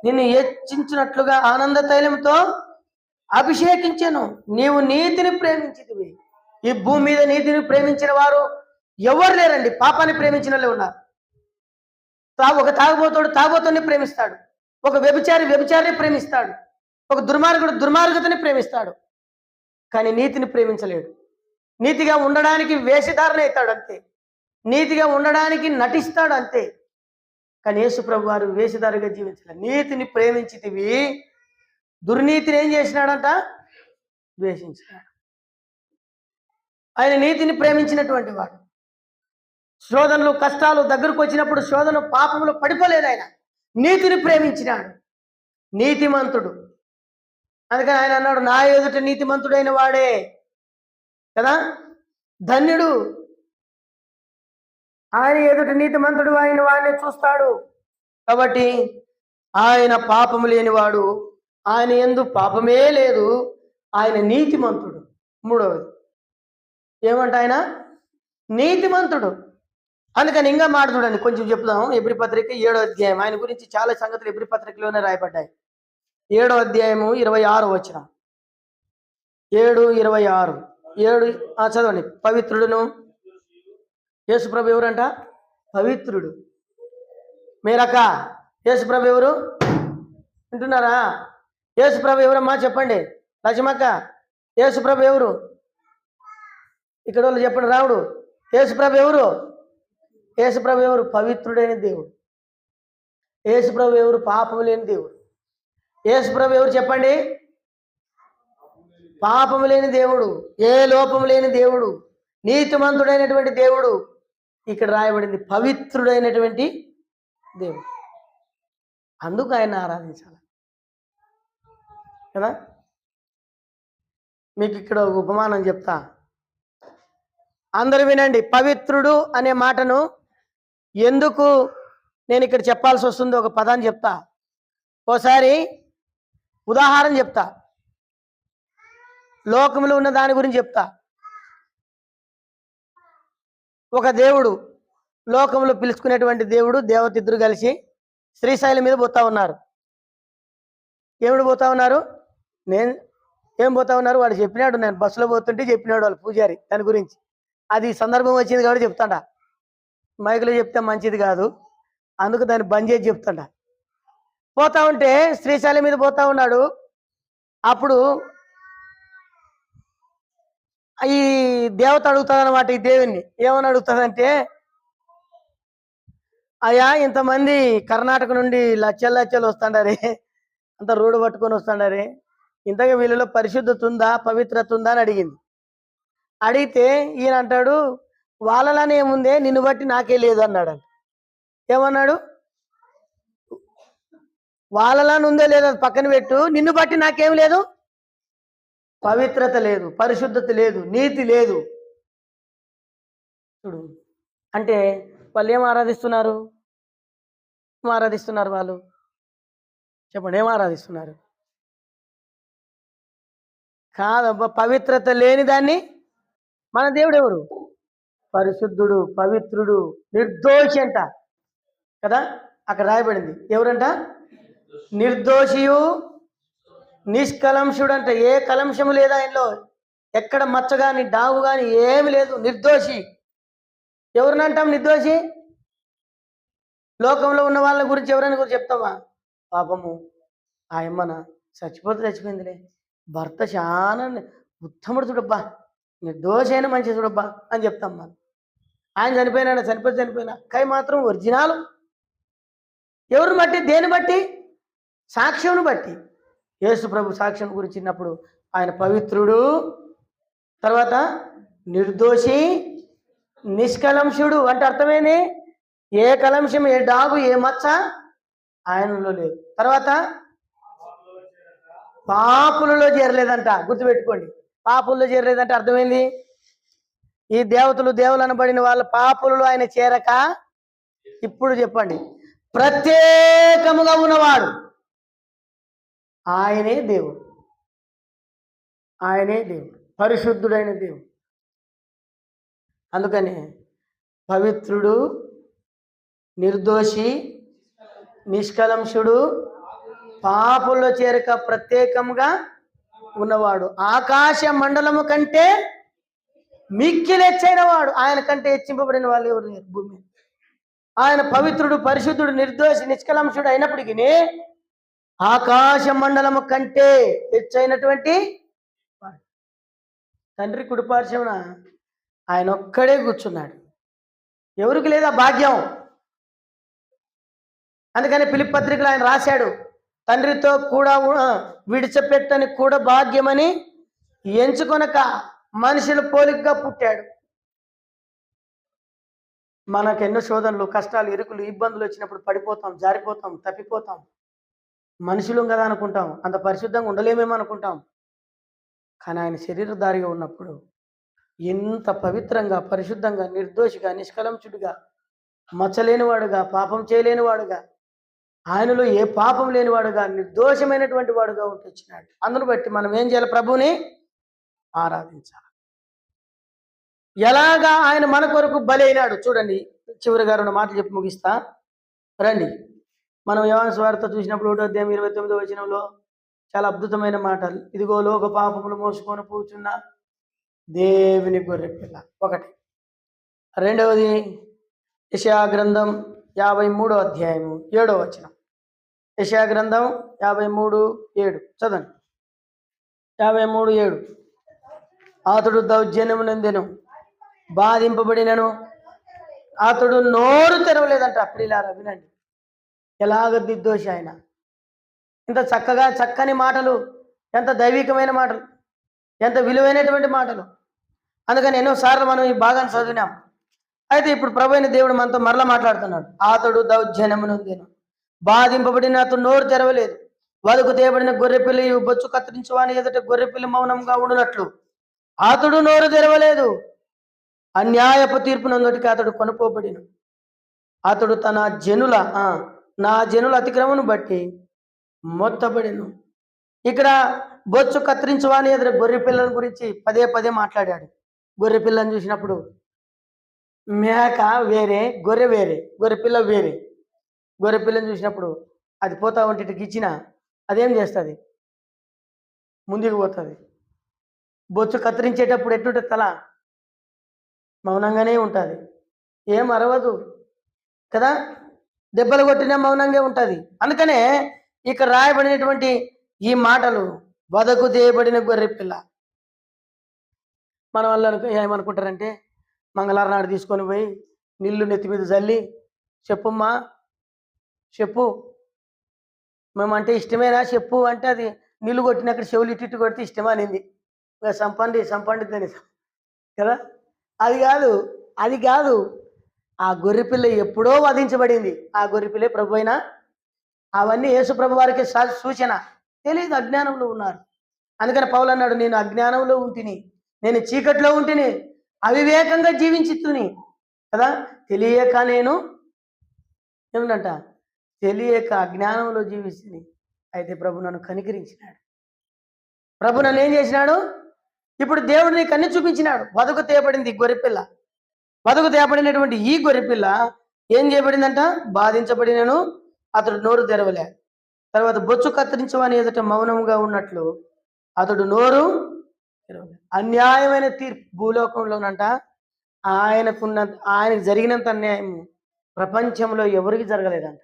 నిన్ను హెచ్చించినట్లుగా ఆనంద తైలంతో అభిషేకించెను. నీవు నీతిని ప్రేమించితివి. ఈ భూమి మీద నీతిని ప్రేమించిన వారు ఎవరు లేరండి. పాపాన్ని ప్రేమించిన వాళ్ళే ఉన్నారు. ఒక తాగుబోతుడు తాగుబోతుని ప్రేమిస్తాడు, ఒక వ్యభిచారి వ్యభిచారిని ప్రేమిస్తాడు, ఒక దుర్మార్గుడు దుర్మార్గతని ప్రేమిస్తాడు, కానీ నీతిని ప్రేమించలేడు. నీతిగా ఉండడానికి వేషధారణ అవుతాడు అంతే, నీతిగా ఉండడానికి నటిస్తాడు అంతే. కానీ యేసు ప్రభు వారు వేషధారిగా జీవించలేదు. నీతిని ప్రేమించితివి, దుర్నీతిని ఏం చేసినాడంట? ద్వేషించినాడు. ఆయన నీతిని ప్రేమించినటువంటి వాడు. శోధనలు కష్టాలు దగ్గరకు వచ్చినప్పుడు శోధన పాపంలో పడిపోలేదు. ఆయన నీతిని ప్రేమించినాడు, నీతిమంతుడు. అందుకని ఆయన అన్నాడు, నా ఎదుట నీతిమంతుడైన వాడే కదా ధన్యుడు. ఆయన ఎదుట నీతిమంతుడు ఆయన వాడిని చూస్తాడు. కాబట్టి ఆయన పాపము లేనివాడు, ఆయన యందు పాపమే లేదు, ఆయన నీతిమంతుడు. మూడవది ఏమంట? ఆయన నీతిమంతుడు. అందుకని ఇంకా మాట చూడండి, కొంచెం చెప్దాం. ఎబ్రీ పత్రిక 7వ అధ్యాయం. ఆయన గురించి చాలా సంగతులు ఎబ్రీ పత్రికలోనే రాయబడ్డాయి. 7వ అధ్యాయము 26వ వచనం. 7:26. చదవండి. పవిత్రుడును. యేసుప్రభు ఎవరంట? పవిత్రుడు. మీరక్క యేసుప్రభు ఎవరు వింటున్నారా? యేసుప్రభు ఎవరమ్మా చెప్పండి. లక్ష్మక్క యేసుప్రభు ఎవరు? ఇక్కడ వాళ్ళు చెప్పండి. రావుడు యేసుప్రభు ఎవరు? యేసుప్రభు ఎవరు? పవిత్రుడైన దేవుడు. యేసుప్రభు ఎవరు? పాపము లేని దేవుడు. యేసుప్రభు ఎవరు చెప్పండి? పాపము లేని దేవుడు, ఏ లోపము లేని దేవుడు, నీతిమంతుడైనటువంటి దేవుడు. ఇక్కడ రాయబడింది పవిత్రుడైనటువంటి దేవుడు. అందుకు ఆయన ఆరాధించాలి కదా. మీకు ఇక్కడ ఒక ఉపమానం చెప్తా, అందరూ వినండి. పవిత్రుడు అనే మాటను ఎందుకు నేను ఇక్కడ చెప్పాల్సి వస్తుందో ఒక పదాన్ని చెప్తా. ఓసారి ఉదాహరణ చెప్తా, లోకంలో ఉన్న దాని గురించి చెప్తా. ఒక దేవుడు, లోకంలో పిలుచుకునేటువంటి దేవుడు, దేవత ఇద్దరు కలిసి శ్రీశైలం మీద పోతా ఉన్నారు. ఏమిడు పోతా ఉన్నారు? ఏం పోతా ఉన్నారు? వాడు చెప్పినాడు, నేను బస్సులో పోతుంటే చెప్పినాడు వాళ్ళు పూజారి దాని గురించి. అది సందర్భం వచ్చింది కాబట్టి చెప్తాడ. మైకులో చెప్తే మంచిది కాదు, అందుకు దాన్ని బంద్ చేసి చెప్తాడ. పోతా ఉంటే శ్రీశైలం మీద పోతా ఉన్నాడు. అప్పుడు ఈ దేవత అడుగుతుందన్నమాట ఈ దేవుణ్ణి. ఏమని అడుగుతుందంటే, అయ్యా ఇంతమంది కర్ణాటక నుండి లక్షలు వస్తాడారే, అంత రోడ్డు పట్టుకొని వస్తాడారే, ఇంతగా వీళ్ళలో పరిశుద్ధత ఉందా, పవిత్రత ఉందా అని అడిగింది. అడిగితే ఈయన అంటాడు, వాళ్ళలానే ఏముందే, నిన్ను బట్టి నాకే లేదు అన్నాడు. ఏమన్నాడు? వాళ్ళలానే ఉందే లేదా పక్కన పెట్టు, నిన్ను బట్టి నాకేం లేదు, పవిత్రత లేదు, పరిశుద్ధత లేదు, నీతి లేదు. చూడు, అంటే వాళ్ళు ఏం ఆరాధిస్తున్నారు? వాళ్ళు చెప్పండి, ఏం ఆరాధిస్తున్నారు? కాదబ్బా, పవిత్రత లేని దాన్ని. మన దేవుడు ఎవరు? పరిశుద్ధుడు, పవిత్రుడు, నిర్దోషి అంట కదా. అక్కడ రాయబడింది ఎవరంట? నిర్దోషియు నిష్కలంషుడు అంట. ఏ కలంషము లేదు ఆయనలో, ఎక్కడ మచ్చ కానీ డాగు కానీ ఏమి లేదు, నిర్దోషి. ఎవరినంటాం నిర్దోషి? లోకంలో ఉన్న వాళ్ళ గురించి ఎవరైనా గురించి చెప్తావా? పాపము ఆ అమ్మన చచ్చిపోయిందిలే, భర్త చాలా ఉత్తముడు చూడబ్బా, నిర్దోషి అయినా మంచి చూడబ్బా అని చెప్తాం మనం. ఆయన చనిపోయినా చనిపోయినా కై మాత్రం ఒరిజినల్ ఎవరిని బట్టి? దేని బట్టి? సాక్ష్యం బట్టి. యేసు ప్రభు సాక్ష్యం గురించినప్పుడు ఆయన పవిత్రుడు, తర్వాత నిర్దోషి, నిష్కలంషుడు అంటే అర్థమేంది? ఏ కలంశం, ఏ డాగు, ఏ మచ్చ ఆయనలో లేదు. తర్వాత పాపులలో చేరలేదంట. గుర్తుపెట్టుకోండి, పాపుల్లో చేరలేదంటే అర్థమైంది? ఈ దేవతలు దేవులు అనబడిన వాళ్ళ పాపులలో ఆయన చేరక, ఇప్పుడు చెప్పండి, ప్రత్యేకముగా ఉన్నవాడు ఆయనే దేవుడు. ఆయనే దేవుడు, పరిశుద్ధుడైన దేవుడు. అందుకని పవిత్రుడు, నిర్దోషి, నిష్కలంషుడు, పాపుల్లో చేరక ప్రత్యేకంగా ఉన్నవాడు, ఆకాశ మండలము కంటే మిక్కిలి హెచ్చైన వాడు. ఆయన కంటే హెచ్చింపబడిన వాళ్ళు ఎవరు లేరు భూమి మీద. ఆయన పవిత్రుడు, పరిశుద్ధుడు, నిర్దోషి, నిష్కలంషుడు అయినప్పటికీ ఆకాశ మండలము కంటే హెచ్చైనటువంటి వాడు. తండ్రి కుడిపార్శ్వమున ఆయన ఒక్కడే కూర్చున్నాడు. ఎవరికి లేదా భాగ్యం? అందుకని ఫిలిప్పీ పత్రికలో ఆయన రాశాడు, తండ్రితో కూడా విడిచిపెట్టని కూడా భాగ్యమని ఎంచుకొనక మనుషుల పోలికగా పుట్టాడు. మనకు ఎన్నో శోధనలు, కష్టాలు, ఇరుకులు, ఇబ్బందులు వచ్చినప్పుడు పడిపోతాం, జారిపోతాం, తప్పిపోతాం. మనుషులు కదా అనుకుంటాం, అంత పరిశుద్ధంగా ఉండలేమేమో అనుకుంటాం. కానీ ఆయన శరీరధారిగా ఉన్నప్పుడు ఎంత పవిత్రంగా, పరిశుద్ధంగా, నిర్దోషిగా, నిష్కలంచుడిగా, మచ్చలేనివాడుగా, పాపం చేయలేనివాడుగా, ఆయనలో ఏ పాపం లేనివాడుగా, నిర్దోషమైనటువంటి వాడుగా వచ్చినాడు. అందును బట్టి మనం ఏం చేయాలి? ప్రభుని ఆరాధించాలి. ఎలాగా ఆయన మన కొరకు బలి అయినాడు చూడండి. చివరిగా 2 మాటలు చెప్పి ముగిస్తా రండి. మనం యోహాను సువార్త చూసినప్పుడు 1వ అధ్యాయం 29వ వచనంలో చాలా అద్భుతమైన మాటలు. ఇదిగో లోక పాపములు మోసుకొని కూర్చున్న దేవుని గొర్రెపిల్ల, ఒకటి. రెండవది యెషయా గ్రంథం 53వ అధ్యాయము 7వ వచనం. యెషయా గ్రంథం 53:7 చదవండి. 53:7. అతడు దౌర్జన్యము నొందెను, బాధింపబడినను అతడు నోరు తెరవలేదంట. ప్రియులారా వినండి, ఎలాగ నిర్దోషి ఆయన. ఇంత చక్కగా చక్కని మాటలు, ఎంత దైవికమైన మాటలు, ఎంత విలువైనటువంటి మాటలు. అందుకని ఎన్నోసార్లు మనం ఈ భాగాన్ని చదివినాం. అయితే ఇప్పుడు ప్రభువైన దేవుడు మనతో మరలా మాట్లాడుతున్నాడు. అతడు దౌర్జన్యము నొందెను, బాధింపబడిన అతడు నోరు తెరవలేదు. వదకు తేబడిన గొర్రెపిల్ల బొచ్చు కత్తిరించువాని ఎదుట గొర్రెపిల్ల మౌనంగా ఉండునట్లు అతడు నోరు తెరవలేదు. అన్యాయపు తీర్పు నందుటికి అతడు కొనుక్కోబడిను. అతడు తన జనుల నా జనుల అతిక్రమను బట్టి మొత్తబడిను. ఇక్కడ బొచ్చు కత్తిరించువాని ఎదురు గొర్రె పిల్లల గురించి పదే పదే మాట్లాడాడు. గొర్రె పిల్లని చూసినప్పుడు మేక వేరే, గొర్రె వేరే, గొర్రె పిల్ల వేరే. గొర్రె పిల్లని చూసినప్పుడు అది పోతా ఉంటే ఇచ్చిన అదేం చేస్తుంది? ముందుకు పోతుంది. బొచ్చు కత్తిరించేటప్పుడు ఎట్లుంటుంది? తల మౌనంగానే ఉంటుంది, ఏం అరవదు కదా. దెబ్బలు కొట్టినా మౌనంగా ఉంటుంది. అందుకనే ఇక్కడ రాయబడినటువంటి ఈ మాటలు, వదకు తేయబడిన గొర్రె పిల్ల. మన వాళ్ళు ఏమనుకుంటారంటే, మంగళవారం నాడు తీసుకొని పోయి నీళ్ళు నెత్తి మీద చల్లి, చెప్పుమ్మా చెప్పు, మేమంటే ఇష్టమేనా చెప్పు అంటే, అది నీళ్ళు కొట్టినక్కడ చెవులు ఇటు కొడితే ఇష్టమా అనింది. ఇంకా సంపండి దాని కదా. అది కాదు. ఆ గొర్రెపిల్ల ఎప్పుడో వధించబడింది. ఆ గొర్రెపిల్లే ప్రభు అయినా. అవన్నీ యేసు ప్రభు వారికి సూచన. తెలియదు, అజ్ఞానంలో ఉన్నారు. అందుకని పౌలు అన్నాడు, నేను అజ్ఞానంలో ఉంటిని, నేను చీకట్లో ఉంటిని, అవివేకంగా జీవించుతుని కదా. తెలియక నేను ఏమిటంట, తెలియక అజ్ఞానంలో జీవిస్తుంది. అయితే ప్రభు నన్ను కనికరించినాడు. ప్రభు నన్ను ఏం చేసినాడు? ఇప్పుడు దేవుడు నీకు అన్ని చూపించినాడు. వదకు తేయబడింది గొర్రెపిల్ల. వదకు తేయబడినటువంటి ఈ గొర్రెపిల్ల ఏం చేయబడిందంట? బాధించబడినను అతడు నోరు తెరవలే. తర్వాత బొచ్చు కత్తిరించవని ఎదుట మౌనంగా ఉన్నట్లు అతడు నోరు తెరవలే. అన్యాయమైన తీర్పు భూలోకంలోనంట ఆయనకు జరిగినంత అన్యాయం ప్రపంచంలో ఎవరికి జరగలేదంట.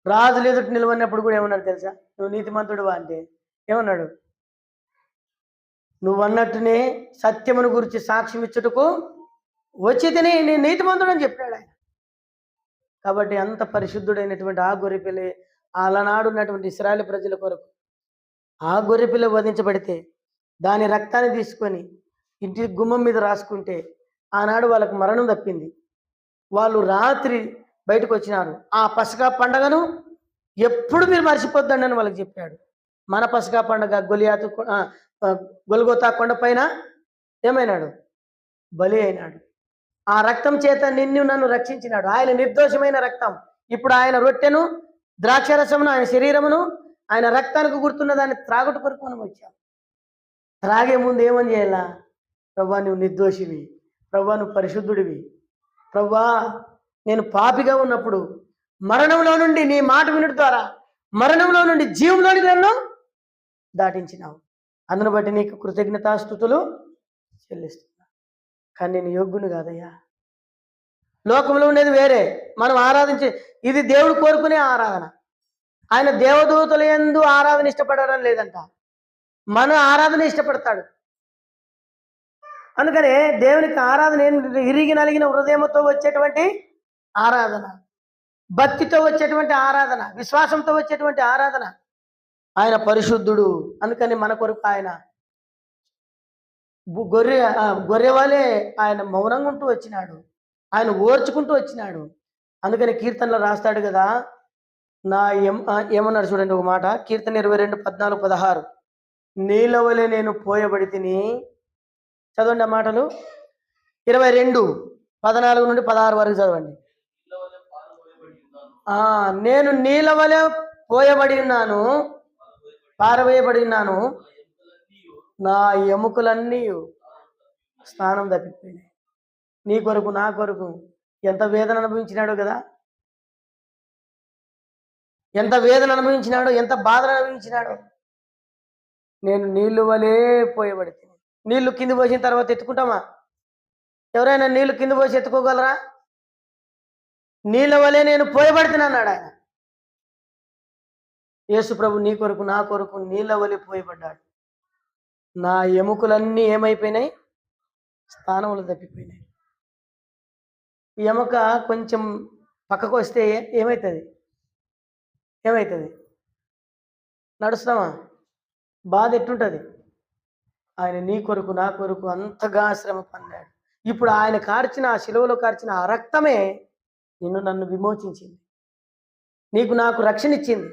రాజులు ఎదుటి నిలవన్నప్పుడు కూడా ఏమన్నాడు తెలుసా? నువ్వు నీతిమంతుడువా అంటే ఏమన్నాడు? నువ్వు అన్నట్టునే సత్యమును గురించి సాక్ష్యం ఇచ్చుటకు వచ్చి తిని నేను నీతిమంతుడు అని చెప్పాడు ఆయన. కాబట్టి అంత పరిశుద్ధుడైనటువంటి ఆ గొర్రెపిల్ల అలనాడు ఉన్నటువంటి ఇశ్రాయేలు ప్రజల కొరకు ఆ గొర్రెపిల్ల వధించబడితే దాని రక్తాన్ని తీసుకొని ఇంటి గుమ్మం మీద రాసుకుంటే ఆనాడు వాళ్ళకు మరణం తప్పింది. వాళ్ళు రాత్రి బయటకు వచ్చినారు. ఆ పసకా పండగను ఎప్పుడు మీరు మర్చిపోద్దండి అని వాళ్ళకి చెప్పాడు. మన పసకా పండగ గొల్గొతా కొండ పైన ఏమైనాడు? బలి అయినాడు. ఆ రక్తం చేత నిన్ను నన్ను రక్షించినాడు. ఆయన నిర్దోషమైన రక్తం. ఇప్పుడు ఆయన రొట్టెను, ద్రాక్షరసమును, ఆయన శరీరమును, ఆయన రక్తానికి గుర్తున్న దాన్ని త్రాగుట కొరకు మనం వచ్చాం. త్రాగే ముందు ఏమని చేయాలా? ప్రభా నువ్వు నిర్దోషివి, ప్రభా నువ్వు పరిశుద్ధుడివి, ప్రభా నేను పాపిగా ఉన్నప్పుడు మరణంలో నుండి నీ మాట వినుట ద్వారా మరణంలో నుండి జీవంలోనికి నన్ను దాటించినావు. అందును బట్టి నీకు కృతజ్ఞతాస్తుతులు చెల్లిస్తున్నా. కానీ నేను యోగ్యుని కాదయ్యా. లోకంలో ఉండేది వేరే, మనం ఆరాధించే ఇది దేవుడు కోరుకునే ఆరాధన. ఆయన దేవదూతల యందు ఆరాధన ఇష్టపడడం లేదంట, మన ఆరాధన ఇష్టపడతాడు. అందుకనే దేవునికి ఆరాధన ఇరిగి నలిగిన హృదయంతో వచ్చేటువంటి ఆరాధన, భక్తితో వచ్చేటువంటి ఆరాధన, విశ్వాసంతో వచ్చేటువంటి ఆరాధన. ఆయన పరిశుద్ధుడు. అందుకని మన కొరకు ఆయన గొర్రె వలె ఆయన మౌనంగా ఉంటూ వచ్చినాడు, ఆయన ఓర్చుకుంటూ వచ్చినాడు. అందుకని కీర్తనలో రాస్తాడు కదా, నా ఏమన్నాడు చూడండి ఒక మాట, కీర్తన 22:14-16. నీళ్ళ వలె నేను పోయబడి తిని, చదవండి ఆ మాటలు. 22:14-16 వరకు చదవండి. నేను నీళ్ళ వలె పోయబడి ఉన్నాను, పారవేయబడి ఉన్నాను, నా ఎముకలన్నీ స్నానం తప్పిపోయినాయి. నీ కొరకు నా కొరకు ఎంత వేదన అనుభవించినాడో కదా, ఎంత వేదన అనుభవించినాడో, ఎంత బాధను అనుభవించినాడో. నేను నీళ్ళు వలే పోయబడి తిని. నీళ్లు కింద పోసిన తర్వాత ఎత్తుకుంటామా? ఎవరైనా నీళ్లు కింద పోసి ఎత్తుకోగలరా? నీళ్ళ వలె నేను పోయబడుతున్నాడు ఆయన. యేసు ప్రభు నీ కొరకు నా కొరకు నీళ్ళ వలె పోయబడ్డాడు. నా ఎముకలన్నీ ఏమైపోయినాయి? స్థానంలో తప్పిపోయినాయి. ఎముక కొంచెం పక్కకు వస్తే ఏమవుతుంది? నడుస్తామా? బాధ ఎట్టుంటుంది? ఆయన నీ కొరకు నా కొరకు అంతగా శ్రమ పొందాడు. ఇప్పుడు ఆయన కార్చిన ఆ శిలువలో కార్చిన ఆ రక్తమే నిన్ను నన్ను విమోచించింది, నీకు నాకు రక్షణ ఇచ్చింది.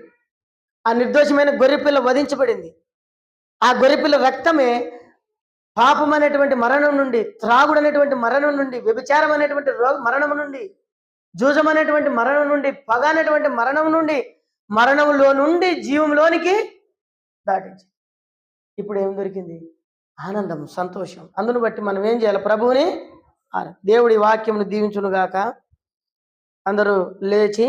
ఆ నిర్దోషమైన గొర్రెపిల్ల వధించబడింది. ఆ గొర్రెపిల్ల రక్తమే పాపం అనేటువంటి మరణం నుండి, త్రాగుడు అనేటువంటి మరణం నుండి, వ్యభిచారం అనేటువంటి మరణం నుండి, జూజం అనేటువంటి మరణం నుండి, పగ అనేటువంటి మరణం నుండి, మరణంలో నుండి జీవంలోనికి దాటించి ఇప్పుడు ఏం దొరికింది? ఆనందం, సంతోషం. అందును బట్టి మనం ఏం చేయాలి? ప్రభువుని దేవుడి వాక్యమును దీవించునుగాక. అందరూ లేచి